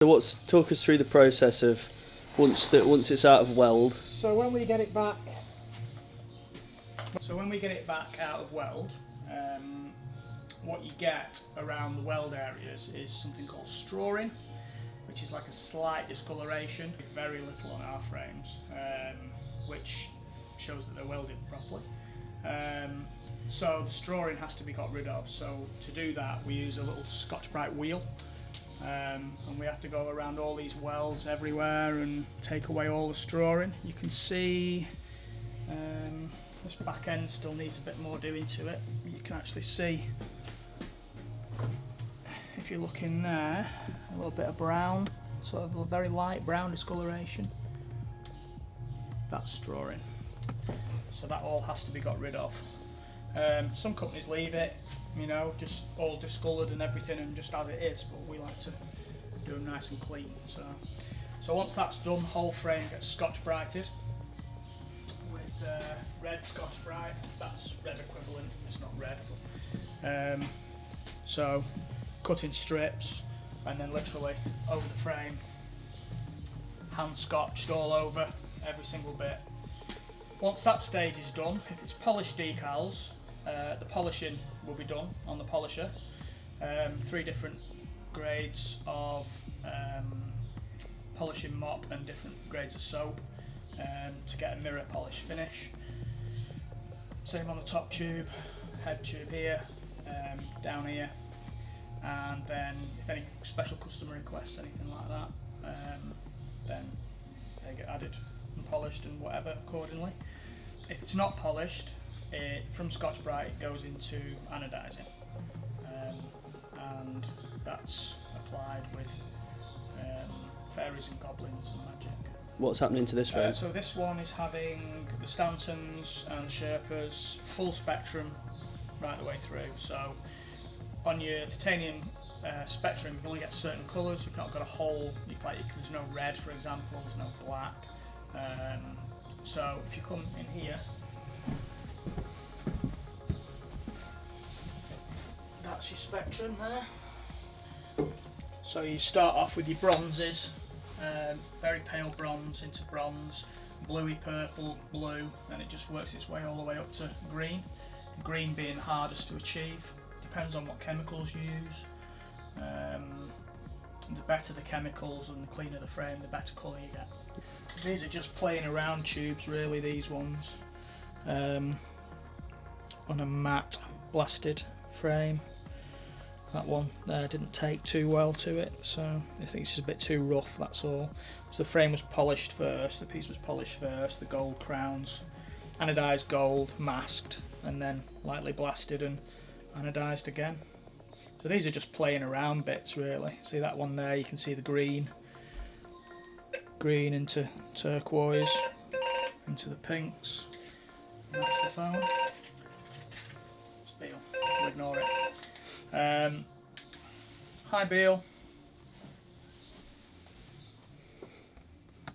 So talk us through the process of once it's out of weld. So when we get it back out of weld, what you get around the weld areas is something called strawing, which is like a slight discoloration, very little on our frames, which shows that they're welded properly. So the strawing has to be got rid of. So to do that, we use a little Scotch-Brite wheel, and we have to go around all these welds everywhere and take away all the strawing. You can see this back end still needs a bit more doing to it. You can actually see, if you look in there, a little bit of brown, sort of a very light brown discoloration. That's strawing. So that all has to be got rid of. Some companies leave it, you know, just all discoloured and everything and just as it is, but we like to do them nice and clean. So once that's done, the whole frame gets Scotch-Brited with red Scotch-Brite. That's red equivalent, it's not red. But, so cut in strips and then literally over the frame, hand scotched all over every single bit. Once that stage is done, if it's polished decals, the polishing will be done on the polisher. 3 different grades of polishing mop and different grades of soap to get a mirror polish finish. Same on the top tube, head tube here, down here, and then if any special customer requests anything like that, then they get added and polished and whatever accordingly. If it's not polished, from Scotch-Brite it goes into anodising, and that's applied with fairies and goblins and magic. What's happening to this frame? So this one is having the Stantons and Sherpas full spectrum right the way through. So on your titanium spectrum you can only get certain colours. You've not got a whole, there's no red for example, there's no black. So if you come in here, that's your spectrum there. So you start off with your bronzes, very pale bronze into bronze, bluey purple, blue, and it just works its way all the way up to green. Green being hardest to achieve, depends on what chemicals you use. The better the chemicals and the cleaner the frame, the better colour you get. These are just playing around tubes really, these ones, on a matte blasted frame. That one there didn't take too well to it, so I think it's just a bit too rough, that's all. So the frame was polished first, the piece was polished first, the gold crowns, anodised gold, masked, and then lightly blasted and anodised again. So these are just playing around bits really. See that one there, you can see the green into turquoise, into the pinks. And that's the phone. It's Beale, we'll ignore it. Hi Beale.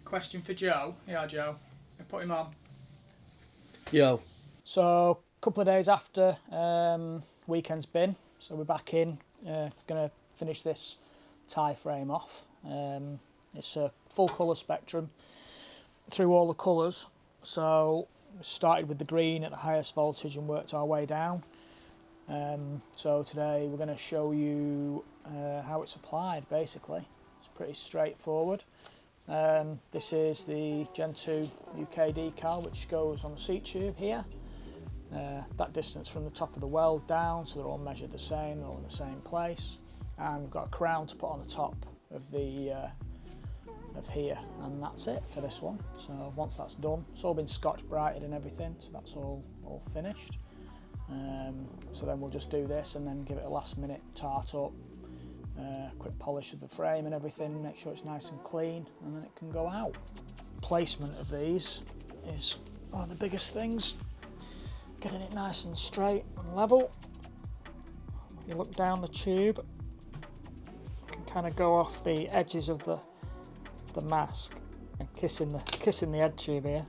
Question for Joe. Yeah, Joe. I put him on. Yo. So a couple of days after weekend's been, so we're back in, gonna finish this tie frame off. It's a full colour spectrum through all the colours. So we started with the green at the highest voltage and worked our way down. So today we're going to show you how it's applied basically. It's pretty straightforward. This is the Gen 2 UK decal which goes on the seat tube here. That distance from the top of the weld down, so they're all measured the same, they're all in the same place. And we've got a crown to put on the top of the of here, and that's it for this one. So once that's done, it's all been Scotch-Brited and everything, so that's all finished. So then we'll just do this and then give it a last minute tart up, quick polish of the frame and everything, make sure it's nice and clean, and then it can go out. Placement of these is one of the biggest things, getting it nice and straight and level. You look down the tube, you can kind of go off the edges of the mask and kissing the head tube here.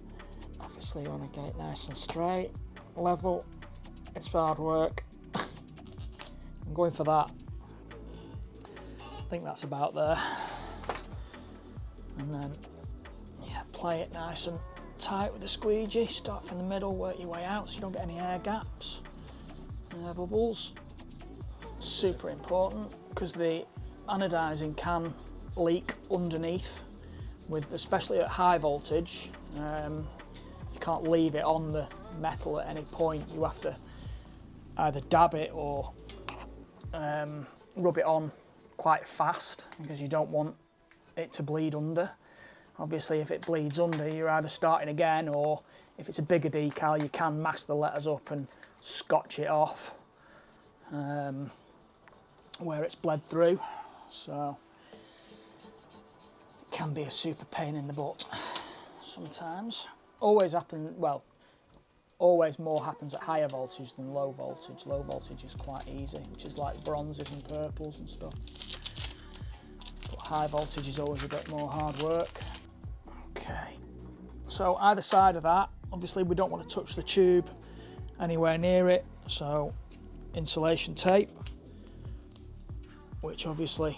Obviously you want to get it nice and straight, level. It's hard work. I'm going for that. I think that's about there. and then play it nice and tight with the squeegee. Start from the middle, work your way out so you don't get any air gaps, air bubbles. Super important, because the anodising can leak underneath, especially at high voltage. You can't leave it on the metal at any point. You have to either dab it or rub it on quite fast, because you don't want it to bleed under. Obviously, if it bleeds under, you're either starting again, or if it's a bigger decal, you can mask the letters up and scotch it off where it's bled through. So it can be a super pain in the butt sometimes. Always more happens at higher voltage than low voltage. Low voltage is quite easy, which is like bronzes and purples and stuff. But high voltage is always a bit more hard work. Okay, so either side of that, obviously we don't want to touch the tube anywhere near it, so insulation tape, which obviously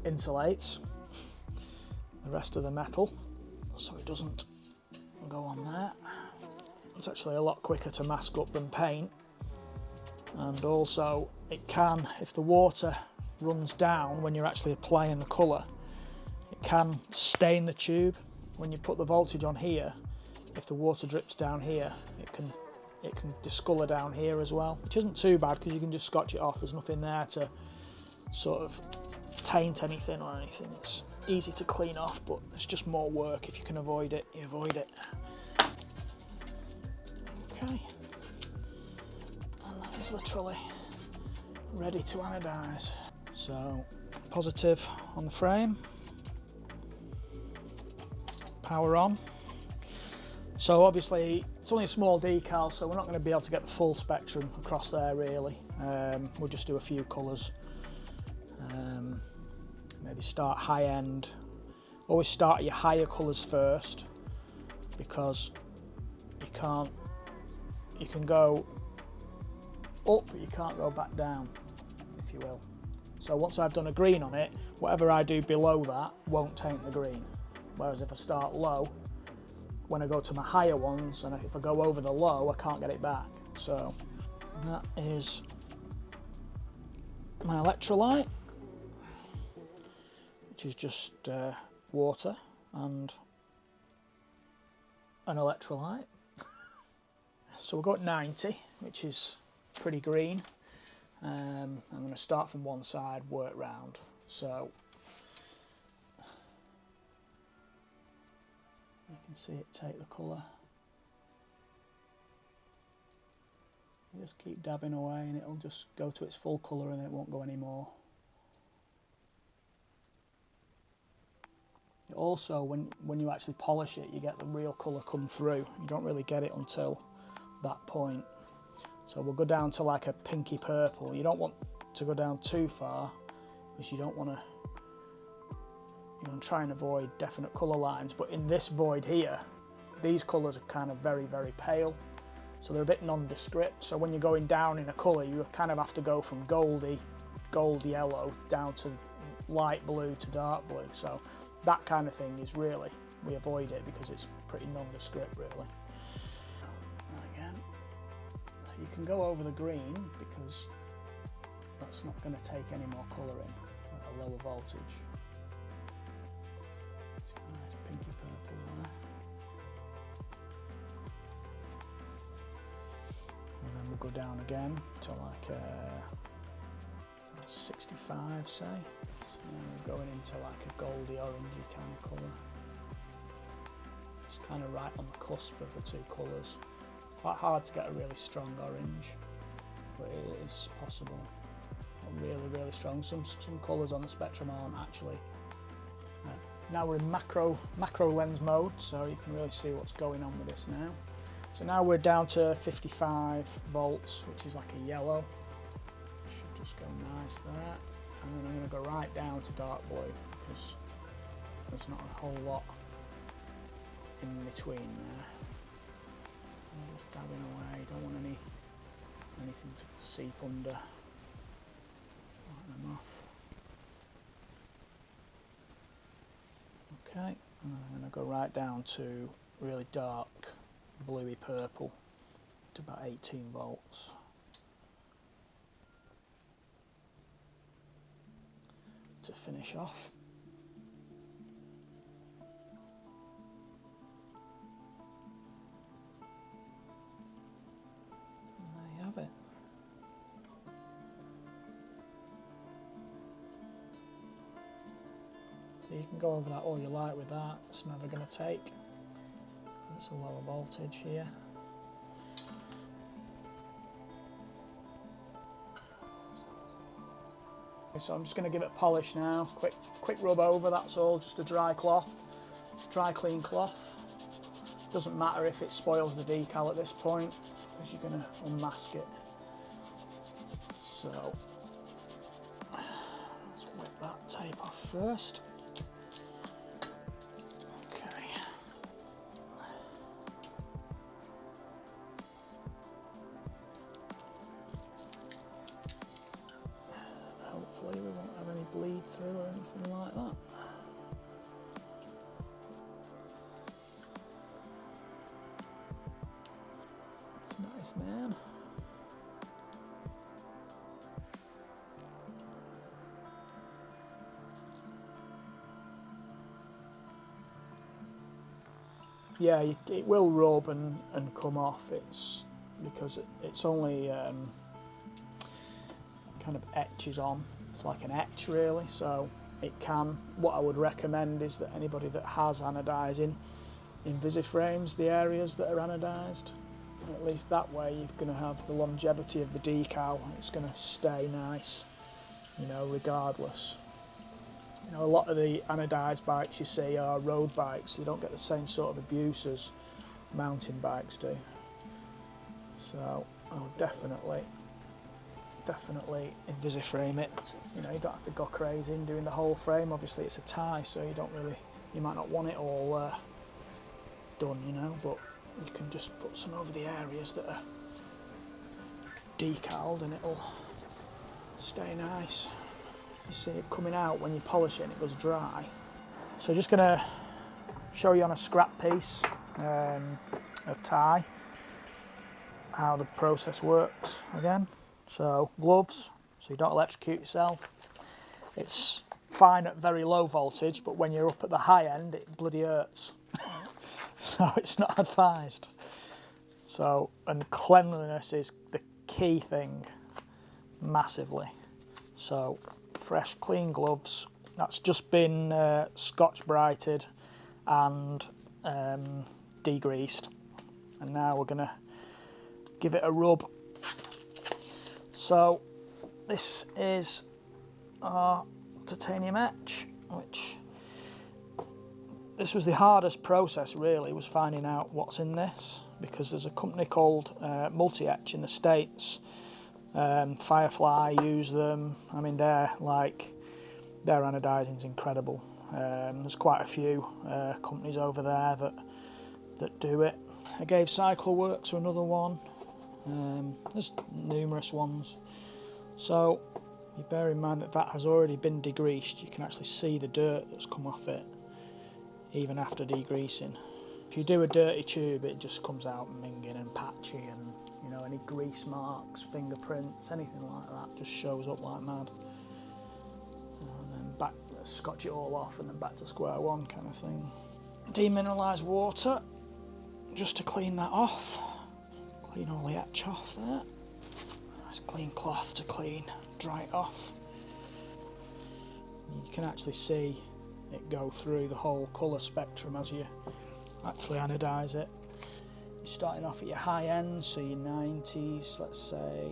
insulates the rest of the metal so it doesn't go on there. It's actually a lot quicker to mask up than paint, and also it can, if the water runs down when you're actually applying the colour, it can stain the tube. When you put the voltage on here, if the water drips down here, it can discolour down here as well, which isn't too bad because you can just scotch it off. There's nothing there to sort of taint anything or anything. It's easy to clean off, but it's just more work. If you can avoid it, you avoid it. Okay, and that is literally ready to anodise. So positive on the frame, power on. So obviously it's only a small decal, so we're not going to be able to get the full spectrum across there really. We'll just do a few colours. Maybe start high end. Always start your higher colours first, because you can go up but you can't go back down, if you will. So once I've done a green on it, whatever I do below that won't taint the green. Whereas if I start low, when I go to my higher ones, and if I go over the low, I can't get it back. So that is my electrolyte, which is just water and an electrolyte. So we'll go at 90, which is pretty green. I'm going to start from one side, work round. So you can see it take the colour. You just keep dabbing away and it'll just go to its full colour and it won't go anymore. Also, when you actually polish it, you get the real colour come through. You don't really get it until that point. So we'll go down to like a pinky purple. You don't want to go down too far, because you don't want to, try and avoid definite colour lines. But in this void here, these colours are kind of very, very pale, so they're a bit nondescript. So when you're going down in a colour, you kind of have to go from gold yellow down to light blue to dark blue. So that kind of thing is really, we avoid it because it's pretty nondescript really. And again, so you can go over the green because that's not going to take any more colour in at a lower voltage. It's a nice pinky purple there. And then we'll go down again to like 65, say. So we're going into like a goldy orangey kind of colour. It's kind of right on the cusp of the two colours. Quite hard to get a really strong orange, but it is possible. Not really, really strong. Some colours on the spectrum aren't actually. Now we're in macro lens mode, so you can really see what's going on with this now. So now we're down to 55 volts, which is like a yellow. Should just go nice there. And then I'm going to go right down to dark blue because there's not a whole lot in between there. I'm just dabbing away, don't want anything to seep under. Light them off. Okay, And I'm going to go right down to really dark bluey purple to about 18 volts. To finish off. And there you have it. So you can go over that all you like with that, it's never going to take. It's a lower voltage here. So I'm just going to give it a polish now, quick rub over, that's all, just a dry cloth, dry clean cloth. Doesn't matter if it spoils the decal at this point, because you're going to unmask it. So let's whip that tape off first. Okay. Hopefully we won't have any bleed through or anything like that. It's nice, man. Yeah, it will rub and come off. It's because it's only kind of etches on. It's like an etch really, so it can. What I would recommend is that anybody that has anodising invisiframes the areas that are anodised. At least that way you're going to have the longevity of the decal. It's going to stay nice, you know, regardless. You know, a lot of the anodised bikes you see are road bikes. They don't get the same sort of abuse as mountain bikes do. So I would definitely invisiframe it. You know, you don't have to go crazy in doing the whole frame. Obviously it's a tie, so you might not want it all done, you know, but you can just put some over the areas that are decaled and it'll stay nice. You see it coming out when you polish it and it goes dry. So just going to show you on a scrap piece of tie how the process works again. So gloves, so you don't electrocute yourself. It's fine at very low voltage, but when you're up at the high end, it bloody hurts. So it's not advised. So, and cleanliness is the key thing, massively. So fresh, clean gloves. That's just been Scotch-Brighted and degreased. And now we're gonna give it a rub. So this is our titanium etch, which this was the hardest process really, was finding out what's in this, because there's a company called Multi-Etch in the States. Firefly use them. I mean, their anodising's incredible. There's quite a few companies over there that do it. I gave CycleWorks another one. There's numerous ones. So you bear in mind that that has already been degreased. You can actually see the dirt that's come off it, even after degreasing. If you do a dirty tube, it just comes out minging and patchy, and you know, any grease marks, fingerprints, anything like that just shows up like mad. And then back, scotch it all off, and then back to square one kind of thing. Demineralised water, just to clean that off. Clean all the etch off there. Nice clean cloth to clean, dry it off. You can actually see it go through the whole colour spectrum as you actually anodise it. You're starting off at your high end, so your 90s, let's say,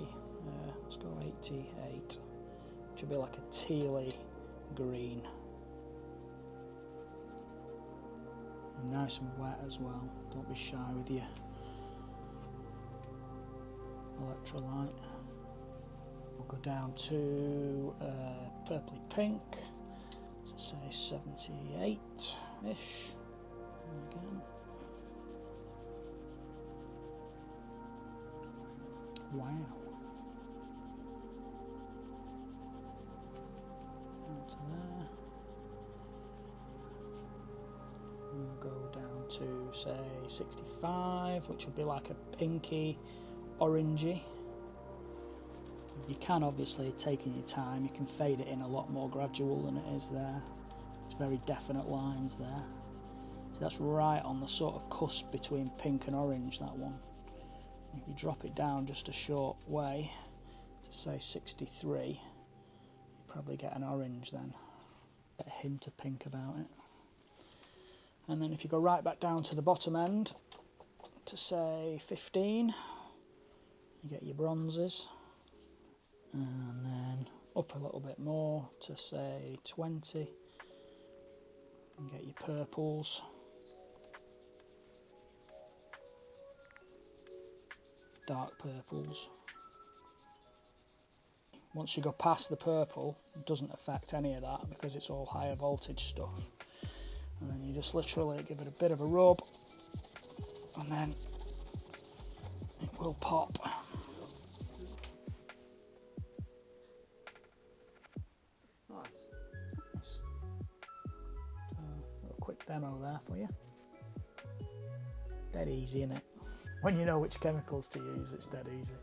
let's go 88, which will be like a tealy green. And nice and wet as well, don't be shy with your electrolyte. We'll go down to purpley pink, so say 78-ish. Again. Wow. Onto there. say 65, which would be like a pinky orangey. You can obviously, taking your time, you can fade it in a lot more gradual than it is there. It's very definite lines there. So that's right on the sort of cusp between pink and orange, that one. If you drop it down just a short way to say 63, you probably get an orange then. Get a hint of pink about it. And then if you go right back down to the bottom end to say 15, you get your bronzes. And then up a little bit more to say 20, and get your purples. Dark purples. Once you go past the purple, it doesn't affect any of that because it's all higher voltage stuff. And then you just literally give it a bit of a rub, and then it will pop. Nice. So, a quick demo there for you. Dead easy, innit? When you know which chemicals to use, it's dead easy.